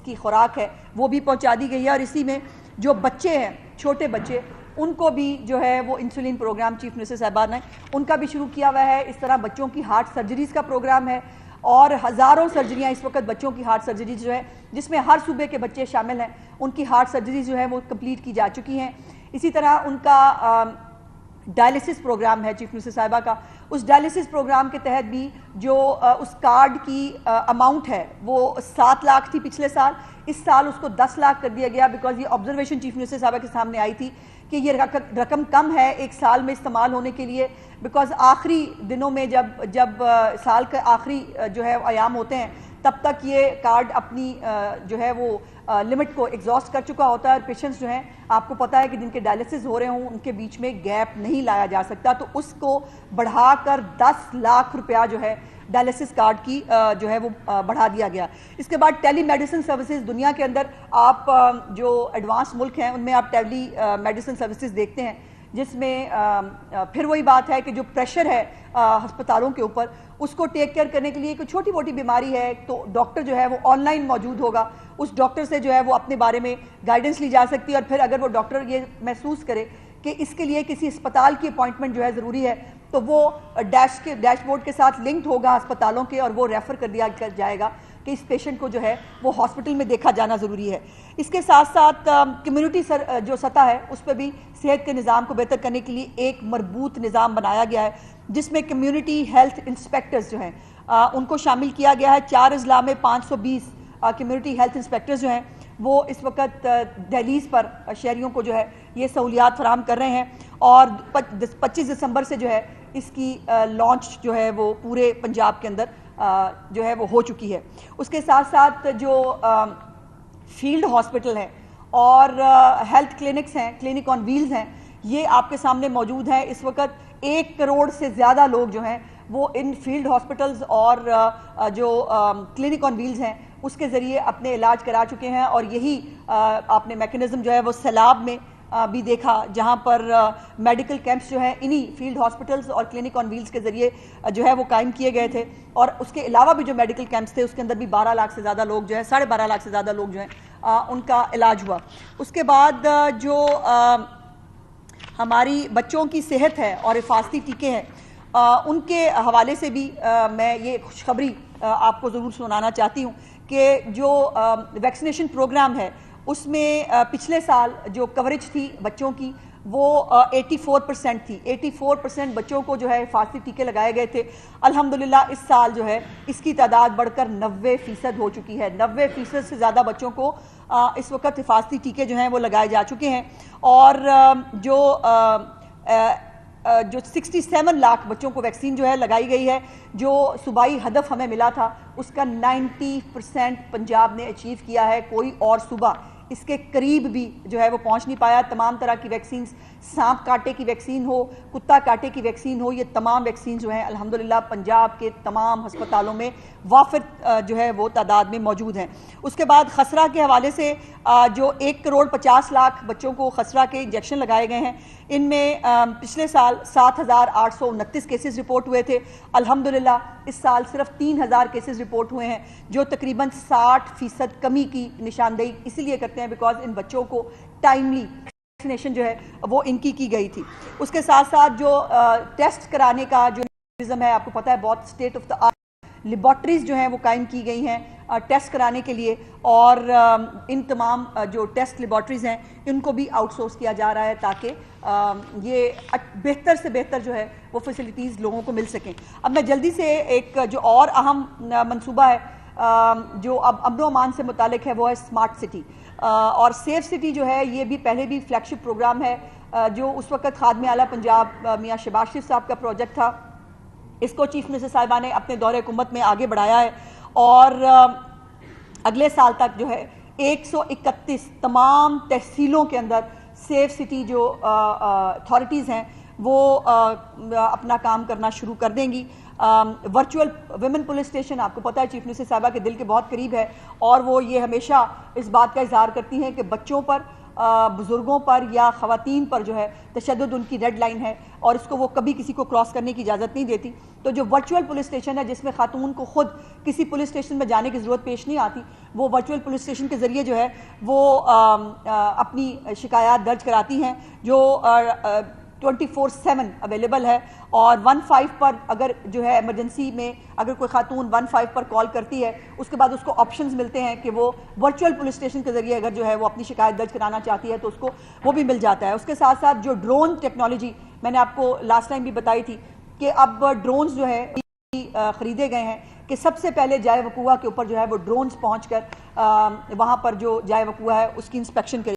کی خوراک ہے وہ بھی پہنچا دی گئی ہے، اور اسی میں جو بچے ہیں چھوٹے بچے ان کو بھی جو ہے وہ انسولین پروگرام چیف منسٹر صاحبہ نے ان کا بھی شروع کیا ہوا ہے۔ اس طرح بچوں کی ہارٹ سرجریز کا پروگرام ہے، اور ہزاروں سرجریاں اس وقت بچوں کی ہارٹ سرجریز جو ہے جس میں ہر صوبے کے بچے شامل ہیں، ان کی ہارٹ سرجریز جو ہے وہ کمپلیٹ کی جا چکی ہیں۔ اسی طرح ان کا ڈائلیسس پروگرام ہے چیف منسٹر صاحبہ کا، اس ڈائلیسس پروگرام کے تحت بھی جو اس کارڈ کی اماؤنٹ ہے وہ 7 لاکھ تھی پچھلے سال، اس سال اس کو 10 لاکھ کر دیا گیا، بیکاز یہ آبزرویشن چیف منسٹر صاحبہ کے سامنے آئی تھی کہ یہ رقم کم ہے ایک سال میں استعمال ہونے کے لیے، بیکاز آخری دنوں میں جب سال کے آخری جو ہے ایام ہوتے ہیں تب تک یہ کارڈ اپنی جو ہے وہ لمٹ کو ایگزاسٹ کر چکا ہوتا ہے، اور پیشنٹس جو ہیں آپ کو پتہ ہے کہ جن کے ڈائلیسس ہو رہے ہوں ان کے بیچ میں گیپ نہیں لایا جا سکتا، تو اس کو بڑھا کر 10 لاکھ روپیہ جو ہے ڈائلیسس کارڈ کی جو ہے وہ بڑھا دیا گیا۔ اس کے بعد ٹیلی میڈیسن سروسز، دنیا کے اندر آپ جو ایڈوانس ملک ہیں ان میں آپ ٹیلی میڈیسن سروسز دیکھتے ہیں، جس میں پھر وہی بات ہے کہ جو پریشر ہے ہسپتالوں کے اوپر اس کو ٹیک کیئر کرنے کے لیے کوئی چھوٹی موٹی بیماری ہے تو ڈاکٹر جو ہے وہ آن لائن موجود ہوگا، اس ڈاکٹر سے جو ہے وہ اپنے بارے میں گائیڈنس لی جا سکتی ہے، اور پھر اگر وہ ڈاکٹر یہ محسوس کرے کہ اس کے لیے کسی اسپتال کی اپوائنٹمنٹ جو ہے ضروری ہے تو وہ ڈیش بورڈ کے ساتھ لنکڈ ہوگا ہسپتالوں کے، اور وہ ریفر کر دیا جائے گا کہ اس پیشنٹ کو جو ہے وہ ہاسپٹل میں دیکھا جانا ضروری ہے۔ اس کے ساتھ ساتھ کمیونٹی جو سطح ہے اس پہ بھی صحت کے نظام کو بہتر کرنے کے لیے ایک مربوط نظام بنایا گیا ہے، جس میں کمیونٹی ہیلتھ انسپیکٹرز جو ہیں ان کو شامل کیا گیا ہے۔ 4 اضلاع میں 520 کمیونٹی ہیلتھ انسپیکٹرز جو ہیں وہ اس وقت دہلیز پر شہریوں کو جو ہے یہ سہولیات فراہم کر رہے ہیں، اور 25 دسمبر سے جو ہے اس کی لانچ جو ہے وہ پورے پنجاب کے اندر جو ہے وہ ہو چکی ہے۔ اس کے ساتھ ساتھ جو فیلڈ ہاسپٹل ہیں اور ہیلتھ کلینکس ہیں، کلینک آن ویلز ہیں، یہ آپ کے سامنے موجود ہیں۔ اس وقت 1 کروڑ سے زیادہ لوگ جو ہیں وہ ان فیلڈ ہاسپٹلز اور جو کلینک آن ویلز ہیں اس کے ذریعے اپنے علاج کرا چکے ہیں، اور یہی آپ نے میکنزم جو ہے وہ سیلاب میں بھی دیکھا، جہاں پر میڈیکل کیمپس جو ہیں انہی فیلڈ ہاسپٹلز اور کلینک آن ویلز کے ذریعے جو ہے وہ قائم کیے گئے تھے، اور اس کے علاوہ بھی جو میڈیکل کیمپس تھے اس کے اندر بھی 12 لاکھ سے زیادہ لوگ جو ہے 12.5 لاکھ سے زیادہ لوگ جو ہیں ان کا علاج ہوا۔ اس کے بعد جو ہماری بچوں کی صحت ہے اور حفاظتی ٹیکے ہیں ان کے حوالے سے بھی میں یہ خوشخبری آپ کو ضرور سنانا چاہتی ہوں کہ جو ویکسینیشن پروگرام ہے اس میں پچھلے سال جو کوریج تھی بچوں کی وہ 84% تھی، 84% بچوں کو جو ہے حفاظتی ٹیکے لگائے گئے تھے۔ الحمدللہ اس سال جو ہے اس کی تعداد بڑھ کر 90% ہو چکی ہے، 90% سے زیادہ بچوں کو اس وقت حفاظتی ٹیکے جو ہیں وہ لگائے جا چکے ہیں، اور جو 67 لاکھ بچوں کو ویکسین جو ہے لگائی گئی ہے، جو صوبائی ہدف ہمیں ملا تھا اس کا 90% پنجاب نے اچیو کیا ہے، کوئی اور صوبہ اس کے قریب بھی جو ہے وہ پہنچ نہیں پایا۔ تمام طرح کی ویکسینز، سانپ کاٹے کی ویکسین ہو، کتا کاٹے کی ویکسین ہو، یہ تمام ویکسین جو ہیں الحمدللہ پنجاب کے تمام ہسپتالوں میں وافر جو ہے وہ تعداد میں موجود ہیں۔ اس کے بعد خسرہ کے حوالے سے جو 1 کروڑ 50 لاکھ بچوں کو خسرہ کے انجیکشن لگائے گئے ہیں، ان میں پچھلے سال 7,829 کیسز رپورٹ ہوئے تھے، الحمدللہ اس سال صرف 3,000 کیسز رپورٹ ہوئے ہیں، جو تقریباً 60% کمی کی نشاندہی اسی لیے کرتے ہیں بیکاز ان بچوں کو ٹائملی ویکسینیشن جو ہے وہ ان کی گئی تھی۔ اس کے ساتھ ساتھ جو ٹیسٹ کرانے کا جو نظام ہے، آپ کو پتہ ہے بہت state of the art laboratories جو ہیں وہ قائم کی گئی ہیں ٹیسٹ کرانے کے لیے، اور ان تمام جو ٹیسٹ لیبارٹریز ہیں ان کو بھی آؤٹ سورس کیا جا رہا ہے تاکہ یہ بہتر سے بہتر جو ہے وہ فیسلٹیز لوگوں کو مل سکیں۔ اب میں جلدی سے ایک جو اور اہم منصوبہ ہے جو اب امن و امان سے متعلق ہے وہ ہے اسمارٹ سٹی، اور سیف سٹی جو ہے یہ بھی پہلے بھی فلیگ شپ پروگرام ہے جو اس وقت خادم اعلیٰ پنجاب میاں شہباز شریف صاحب کا پروجیکٹ تھا۔ اس کو چیف منسٹر صاحبہ نے اپنے دور حکومت میں آگے بڑھایا ہے، اور اگلے سال تک جو ہے 131 تمام تحصیلوں کے اندر سیف سٹی جو اتھارٹیز ہیں وہ اپنا کام کرنا شروع کر دیں گی۔ ورچوئل ویمن پولیس اسٹیشن آپ کو پتہ ہے چیف منسٹر صاحبہ کے دل کے بہت قریب ہے، اور وہ یہ ہمیشہ اس بات کا اظہار کرتی ہیں کہ بچوں پر بزرگوں پر یا خواتین پر جو ہے تشدد ان کی ریڈ لائن ہے اور اس کو وہ کبھی کسی کو کراس کرنے کی اجازت نہیں دیتی. تو جو ورچوئل پولیس اسٹیشن ہے جس میں خاتون کو خود کسی پولیس اسٹیشن میں جانے کی ضرورت پیش نہیں آتی, وہ ورچوئل پولیس اسٹیشن کے ذریعے جو ہے وہ اپنی شکایات درج کراتی ہیں جو 24/7 اویلیبل ہے. اور 15 پر اگر جو ہے ایمرجنسی میں اگر کوئی خاتون 15 پر کال کرتی ہے اس کے بعد اس کو آپشنز ملتے ہیں کہ وہ ورچوئل پولیس اسٹیشن کے ذریعے اگر جو ہے وہ اپنی شکایت درج کرانا چاہتی ہے تو اس کو وہ بھی مل جاتا ہے. اس کے ساتھ ساتھ جو ڈرون ٹیکنالوجی میں نے آپ کو لاسٹ ٹائم بھی بتائی تھی کہ اب ڈرونز جو ہے خریدے گئے ہیں کہ سب سے پہلے جائے وقوع کے اوپر جو ہے وہ ڈرونز پہنچ کر وہاں پر جو جائے وقوع ہے اس کی انسپیکشن کرے.